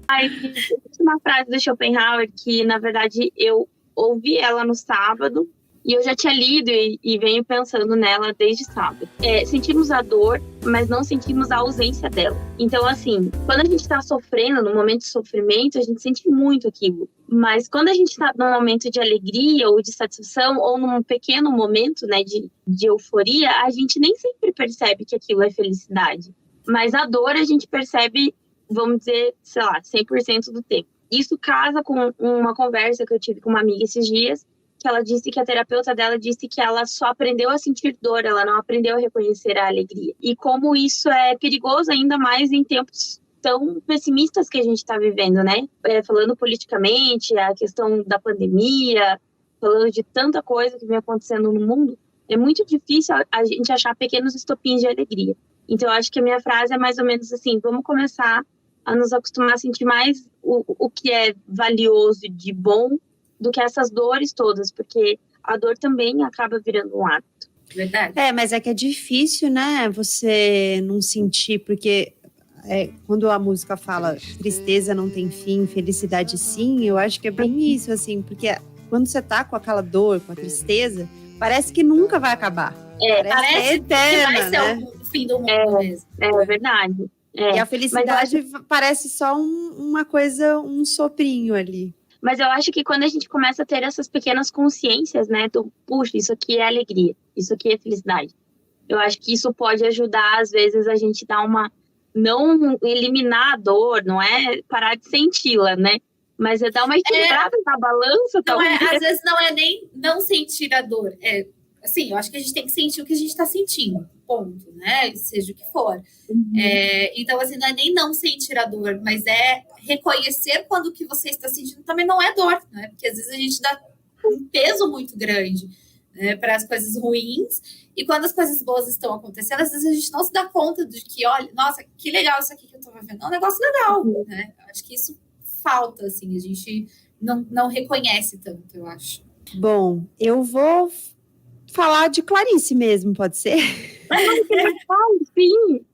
Aí, existe uma frase do Schopenhauer que, na verdade, eu ouvi ela no sábado e eu já tinha lido e venho pensando nela desde sábado. Sentimos a dor, mas não sentimos a ausência dela. Então, assim, quando a gente está sofrendo, no momento de sofrimento, a gente sente muito aquilo. Mas quando a gente está num momento de alegria ou de satisfação, ou num pequeno momento, né, de euforia, a gente nem sempre percebe que aquilo é felicidade. Mas a dor a gente percebe, vamos dizer, sei lá, 100% do tempo. Isso casa com uma conversa que eu tive com uma amiga esses dias, que ela disse que a terapeuta dela disse que ela só aprendeu a sentir dor, ela não aprendeu a reconhecer a alegria. E como isso é perigoso ainda mais em tempos tão pessimistas que a gente está vivendo, né? Falando politicamente, a questão da pandemia, falando de tanta coisa que vem acontecendo no mundo, é muito difícil a gente achar pequenos estopins de alegria. Então, eu acho que a minha frase é mais ou menos assim, vamos começar a nos acostumar a sentir mais o que é valioso de bom do que essas dores todas, porque a dor também acaba virando um hábito. Verdade. Mas é que é difícil, né, você não sentir, porque quando a música fala tristeza não tem fim, felicidade sim, eu acho que é bem isso, assim, porque quando você tá com aquela dor, com a tristeza, parece que nunca vai acabar. Parece que é eterna, que vai ser o fim do mundo mesmo. É verdade. E a felicidade parece só uma coisa, um soprinho ali. Mas eu acho que quando a gente começa a ter essas pequenas consciências, né, puxa, isso aqui é alegria, isso aqui é felicidade. Eu acho que isso pode ajudar, às vezes, a gente dar não eliminar a dor, não é parar de senti-la, né? Mas é dar uma equilibrada na balança. Às vezes não é nem não sentir a dor. Assim, eu acho que a gente tem que sentir o que a gente está sentindo, ponto, né? Seja o que for. Uhum. Então, assim, não é nem não sentir a dor, mas é reconhecer quando o que você está sentindo também não é dor, né? Porque às vezes a gente dá um peso muito grande, né, para as coisas ruins, e quando as coisas boas estão acontecendo, às vezes a gente não se dá conta de que, olha, nossa, que legal isso aqui que eu estou vivendo, é um negócio legal, né? Eu acho que isso falta, assim, a gente não reconhece tanto, eu acho. Bom, eu vou falar de Clarice mesmo, pode ser? Sim.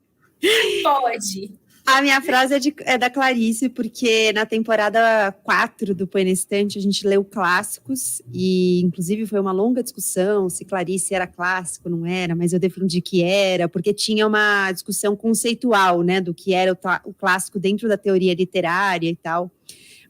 Pode. A minha frase é da Clarice, porque na temporada 4 do Põe na Estante a gente leu clássicos e inclusive foi uma longa discussão se Clarice era clássico, não era, mas eu defendi que era, porque tinha uma discussão conceitual, né, do que era o clássico dentro da teoria literária e tal.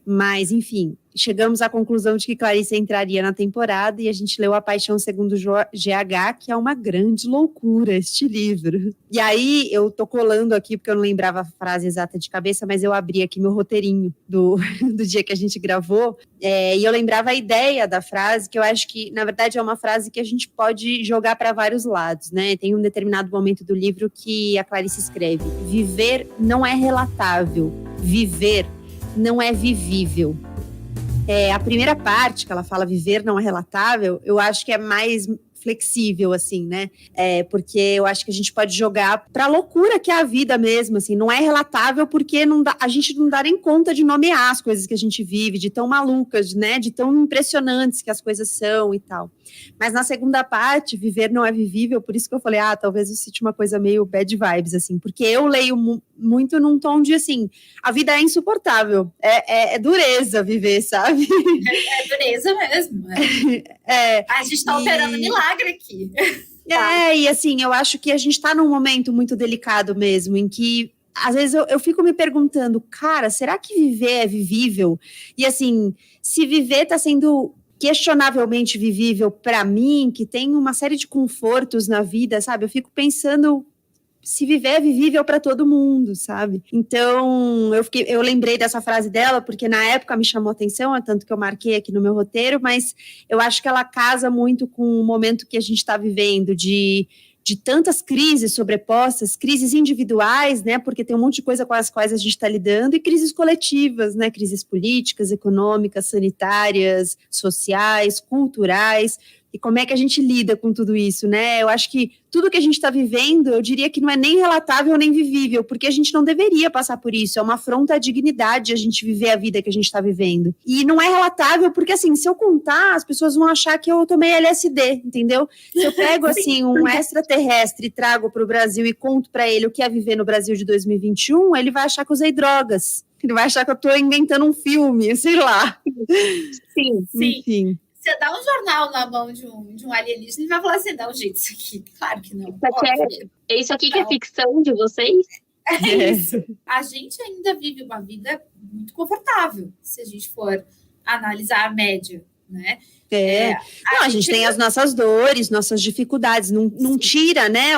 Mas, enfim, chegamos à conclusão de que Clarice entraria na temporada e a gente leu A Paixão Segundo GH, que é uma grande loucura este livro. E aí, eu tô colando aqui, porque eu não lembrava a frase exata de cabeça, mas eu abri aqui meu roteirinho do dia que a gente gravou, e eu lembrava a ideia da frase, que eu acho que, na verdade, é uma frase que a gente pode jogar para vários lados, né? Tem um determinado momento do livro que a Clarice escreve: viver não é relatável, viver não é vivível. A primeira parte, que ela fala viver não é relatável, eu acho que é mais flexível, assim, né? Porque eu acho que a gente pode jogar pra loucura que é a vida mesmo, assim. Não é relatável porque a gente não dá nem conta de nomear as coisas que a gente vive, de tão malucas, né? De tão impressionantes que as coisas são e tal. Mas na segunda parte, viver não é vivível, por isso que eu falei, talvez eu cite uma coisa meio bad vibes, assim, porque eu leio muito num tom de, assim, a vida é insuportável, é dureza viver, sabe? É dureza mesmo. A gente tá operando milagre aqui. E assim, eu acho que a gente tá num momento muito delicado mesmo, em que às vezes eu fico me perguntando, cara, será que viver é vivível? E assim, se viver tá sendo questionavelmente vivível para mim, que tem uma série de confortos na vida, sabe? Eu fico pensando se viver é vivível para todo mundo, sabe? Então, eu lembrei dessa frase dela, porque na época me chamou a atenção, tanto que eu marquei aqui no meu roteiro, mas eu acho que ela casa muito com o momento que a gente está vivendo, de tantas crises sobrepostas, crises individuais, né, porque tem um monte de coisa com as quais a gente está lidando, e crises coletivas, né, crises políticas, econômicas, sanitárias, sociais, culturais, e como é que a gente lida com tudo isso, né? Eu acho que tudo que a gente está vivendo, eu diria que não é nem relatável nem vivível, porque a gente não deveria passar por isso, é uma afronta à dignidade a gente viver a vida que a gente está vivendo. E não é relatável porque, assim, se eu contar, as pessoas vão achar que eu tomei LSD, entendeu? Se eu pego, assim, um extraterrestre e trago para o Brasil e conto para ele o que é viver no Brasil de 2021, ele vai achar que eu usei drogas. Ele vai achar que eu estou inventando um filme, sei lá. Sim. Enfim. Você dá um jornal na mão de um alienígena e vai falar assim, não, gente, isso aqui, claro que não. É isso aqui que é ficção de vocês? É isso. A gente ainda vive uma vida muito confortável, se a gente for analisar a média, né? A gente tem as nossas dores, nossas dificuldades, não tira, né,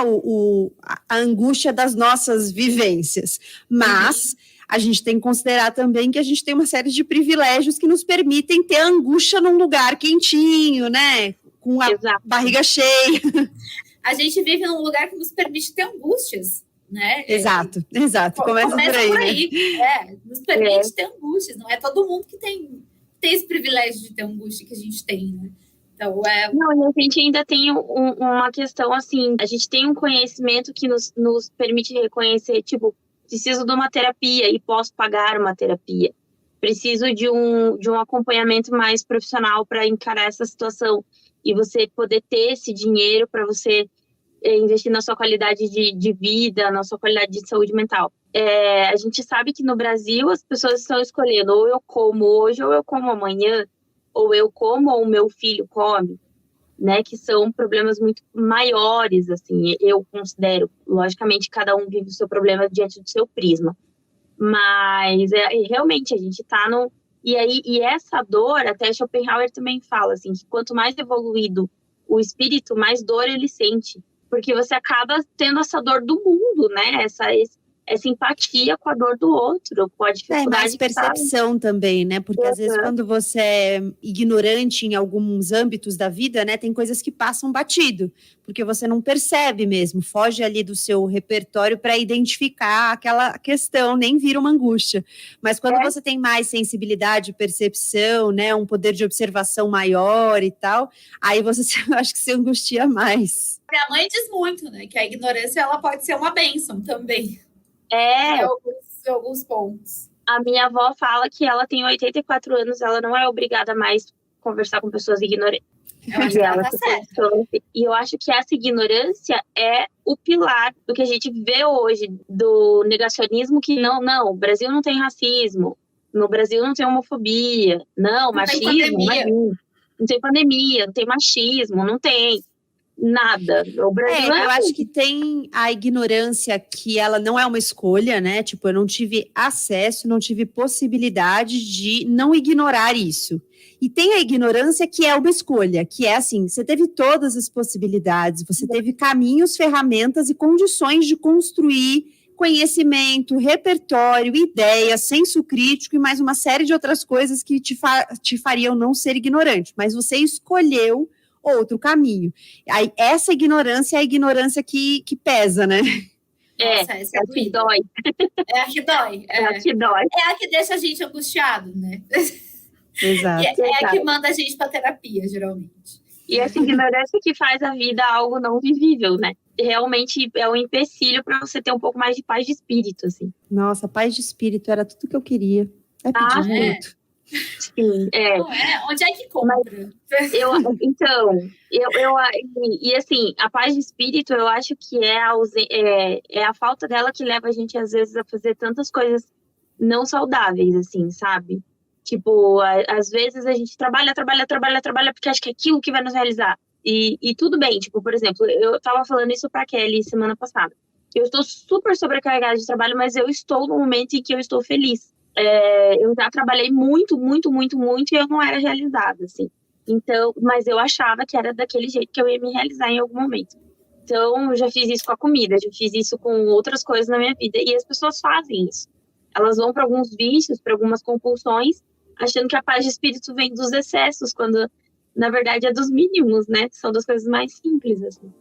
a angústia das nossas vivências, mas a gente tem que considerar também que a gente tem uma série de privilégios que nos permitem ter angústia num lugar quentinho, né, com a barriga cheia. A gente vive num lugar que nos permite ter angústias, né? Exato. Começa por aí. Né? Nos permite ter angústias, não é todo mundo que tem esse privilégio de ter angústia que a gente tem, né? Então, Não, a gente ainda tem uma questão assim, a gente tem um conhecimento que nos permite reconhecer, tipo, preciso de uma terapia e posso pagar uma terapia. Preciso de um acompanhamento mais profissional para encarar essa situação e você poder ter esse dinheiro para você investir na sua qualidade de vida, na sua qualidade de saúde mental. A gente sabe que no Brasil as pessoas estão escolhendo ou eu como hoje ou eu como amanhã, ou eu como ou o meu filho come, né? Que são problemas muito maiores, assim, eu considero. Logicamente, cada um vive o seu problema diante do seu prisma. Mas, realmente, a gente tá no... E essa dor, até Schopenhauer também fala, assim, que quanto mais evoluído o espírito, mais dor ele sente. Porque você acaba tendo essa dor do mundo, né? Essa empatia com a dor do outro, com a dificuldade. Mais percepção também, né? Porque às vezes quando você é ignorante em alguns âmbitos da vida, né? Tem coisas que passam batido, porque você não percebe mesmo, foge ali do seu repertório para identificar aquela questão, nem vira uma angústia. Mas quando você tem mais sensibilidade, percepção, né? Um poder de observação maior e tal, aí você acho que se angustia mais. Minha mãe diz muito, né? Que a ignorância ela pode ser uma bênção também. Em alguns pontos. A minha avó fala que ela tem 84 anos, ela não é obrigada mais a conversar com pessoas ignorantes. Eu acho que ela tá certa. E eu acho que essa ignorância é o pilar do que a gente vê hoje, do negacionismo, que não, o Brasil não tem racismo, no Brasil não tem homofobia, machismo, não tem pandemia, não tem machismo, não tem nada. O Brasil eu acho que tem a ignorância que ela não é uma escolha, né? Tipo, eu não tive acesso, não tive possibilidade de não ignorar isso. E tem a ignorância que é uma escolha, que é assim, você teve todas as possibilidades, você teve caminhos, ferramentas e condições de construir conhecimento, repertório, ideias, senso crítico e mais uma série de outras coisas que te fariam não ser ignorante. Mas você escolheu outro caminho. Aí, essa ignorância é a ignorância que pesa, né? Nossa, essa é a que dói. É a que dói. É a que dói. É a que deixa a gente angustiado, né? Exato. É a que manda a gente para terapia, geralmente. E essa ignorância que faz a vida algo não vivível, né? Realmente é um empecilho para você ter um pouco mais de paz de espírito, assim. Nossa, paz de espírito era tudo que eu queria. Pedir muito. Sim, Onde é que compra? E assim, a paz de espírito, eu acho que é a falta dela que leva a gente, às vezes, a fazer tantas coisas não saudáveis, assim, sabe? Tipo, às vezes a gente trabalha porque acha que é aquilo que vai nos realizar. E tudo bem, tipo, por exemplo, eu tava falando isso pra Kelly semana passada. Eu estou super sobrecarregada de trabalho, mas eu estou no momento em que eu estou feliz. Eu já trabalhei muito e eu não era realizada, assim. Então, mas eu achava que era daquele jeito que eu ia me realizar em algum momento. Então, eu já fiz isso com a comida, já fiz isso com outras coisas na minha vida. E as pessoas fazem isso. Elas vão para alguns vícios, para algumas compulsões, achando que a paz de espírito vem dos excessos, quando, na verdade, é dos mínimos, né? São das coisas mais simples, assim.